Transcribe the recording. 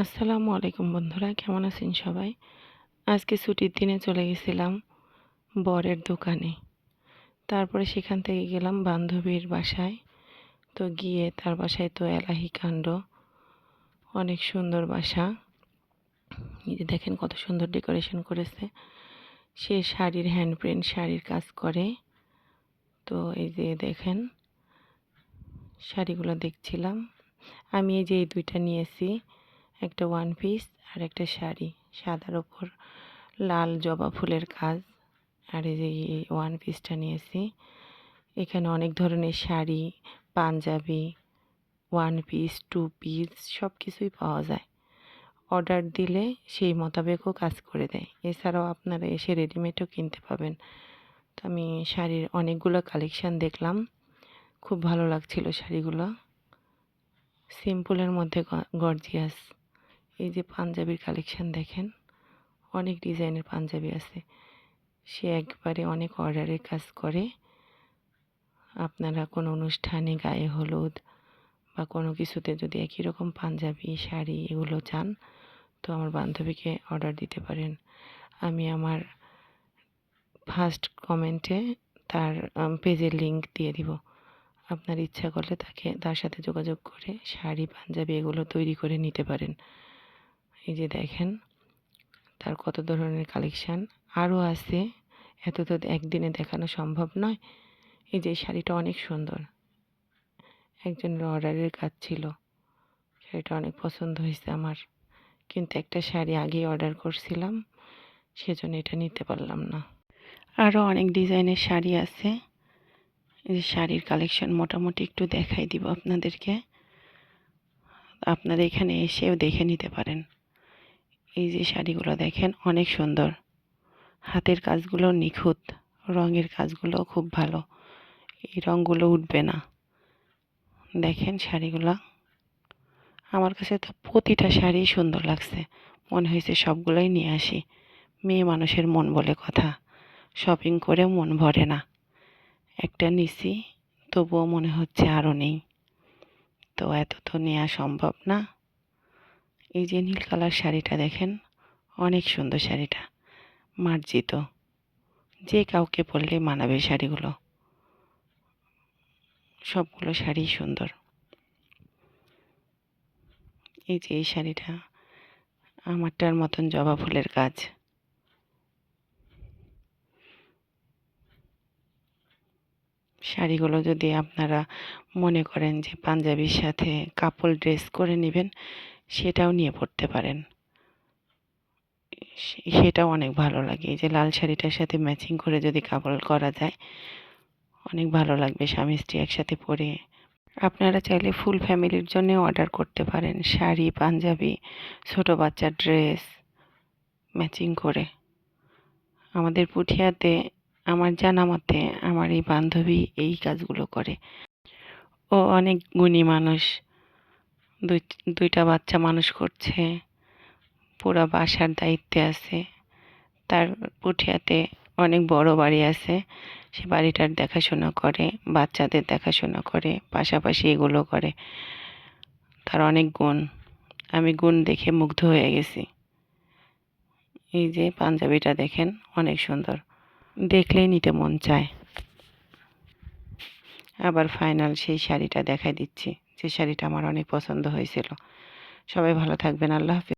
আসসালামু আলাইকুম বন্ধুরা, কেমন আছেন সবাই? আজকে ছুটির দিনে চলে গেছিলাম বরের দোকানে। তারপরে সেখান থেকে গেলাম বান্ধবীর বাসায়। তো গিয়ে তার বাসায় তো এলাহি কাণ্ড, অনেক সুন্দর বাসা। এই যে দেখেন কত সুন্দর ডেকোরেশন করেছে। সে শাড়ির হ্যান্ড প্রিন্ট শাড়ির কাজ করে। তো এই যে দেখেন শাড়িগুলো দেখছিলাম। আমি এই যে এই দুইটা নিয়েছি, একটা ওয়ান পিস আর একটা শাড়ি, সাদার ওপর লাল জবা ফুলের কাজ। আর এই যে এই ওয়ান পিসটা নিয়েছি। এখানে অনেক ধরনের sari, panjabi, one piece, two piece সব কিছুই পাওয়া যায়। অর্ডার দিলে সেই মোতাবেকও কাজ করে দেয়। এছাড়াও আপনারা এসে রেডিমেডও কিনতে পাবেন। তো আমি শাড়ির অনেকগুলো কালেকশান দেখলাম, খুব ভালো লাগছিল শাড়িগুলো। সিম্পলের মধ্যে গর্জিয়াস। এই যে পাঞ্জাবির কালেকশান দেখেন, অনেক ডিজাইনের পাঞ্জাবি আছে। সে একবারে অনেক অর্ডারের কাজ করে। আপনারা কোনো অনুষ্ঠানে, গায়ে হলুদ বা কোনো কিছুতে যদি একই রকম পাঞ্জাবি, শাড়ি এগুলো চান, তো আমার বান্ধবীকে অর্ডার দিতে পারেন। আমি আমার ফার্স্ট কমেন্টে তার পেজের লিংক দিয়ে দিব। আপনার ইচ্ছা করলে তার সাথে যোগাযোগ করে শাড়ি, পাঞ্জাবি এগুলো তৈরি করে নিতে পারেন। এই যে দেখেন তার কত ধরনের কালেকশান আরও আছে, এত তো একদিনে দেখানো সম্ভব নয়। এই যে শাড়িটা অনেক সুন্দর, একজনের অর্ডারের কাজ ছিল, শাড়িটা অনেক পছন্দ হয়েছে আমার। কিন্তু একটা শাড়ি আগেই অর্ডার করছিলাম, সেজন্য এটা নিতে পারলাম না। আরও অনেক ডিজাইনের শাড়ি আছে। এই যে শাড়ির কালেকশন মোটামুটি একটু দেখাই দিব আপনাদেরকে, আপনারা এখানে এসেও দেখে নিতে পারেন। এই যে শাড়িগুলো দেখেন অনেক সুন্দর, হাতের কাজগুলো নিখুঁত, রঙের কাজগুলো খুব ভালো, এই রঙগুলো উঠবে না। দেখেন শাড়িগুলো, আমার কাছে তো প্রতিটা শাড়ি সুন্দর লাগছে, মনে হয়েছে সবগুলোই নিয়ে আসি। মেয়ে মানুষের মন বলে কথা, শপিং করে মন ভরে না। একটা নিছি, তবুও মনে হচ্ছে আরও নেই, তো এত তো নেওয়া সম্ভব না। এই যে নীল কালার শাড়িটা দেখেন, অনেক সুন্দর শাড়িটা, মার্জিত, যে কাউকে পরলে মানাবে শাড়িগুলো। সবগুলো শাড়ি সুন্দর। এই যে এই শাড়িটা আমারটার মতন জবা ফুলের কাজ। শাড়িগুলো যদি আপনারা মনে করেন যে পাঞ্জাবির সাথে কাপল ড্রেস করে নেবেন, সেটাও নিয়ে পড়তে পারেন, সেটাও অনেক ভালো লাগে। এই যে লাল শাড়িটার সাথে ম্যাচিং করে যদি কাপল করা যায়, অনেক ভালো লাগবে স্বামী স্ত্রী একসাথে পরে। আপনারা চাইলে ফুল ফ্যামিলির জন্য অর্ডার করতে পারেন শাড়ি, পাঞ্জাবি, ছোটো বাচ্চার ড্রেস ম্যাচিং করে। আমাদের পুঠিয়াতে আমার জানা মতে আমার এই বান্ধবী এই কাজগুলো করে। ও অনেক গুণী মানুষ, দুইটা বাচ্চা মানুষ করছে, পুরো বাসার দায়িত্বে আছে। তার পুঠিয়াতে অনেক বড় বাড়ি আছে, সে বাড়িটার দেখাশোনা করে, বাচ্চাদের দেখাশোনা করে, পাশাপাশি এগুলো করে। তার অনেক গুণ, আমি গুণ দেখে মুগ্ধ হয়ে গেছি। এই যে পাঞ্জাবিটা দেখেন অনেক সুন্দর, দেখলেই নিতে মন চায়। আবার ফাইনাল সেই শাড়িটা দেখাই দিচ্ছি, যে শাড়িটা আমার অনেক পছন্দ হয়েছিল। সবাই ভালো থাকবেন, আল্লাহ হাফেজ।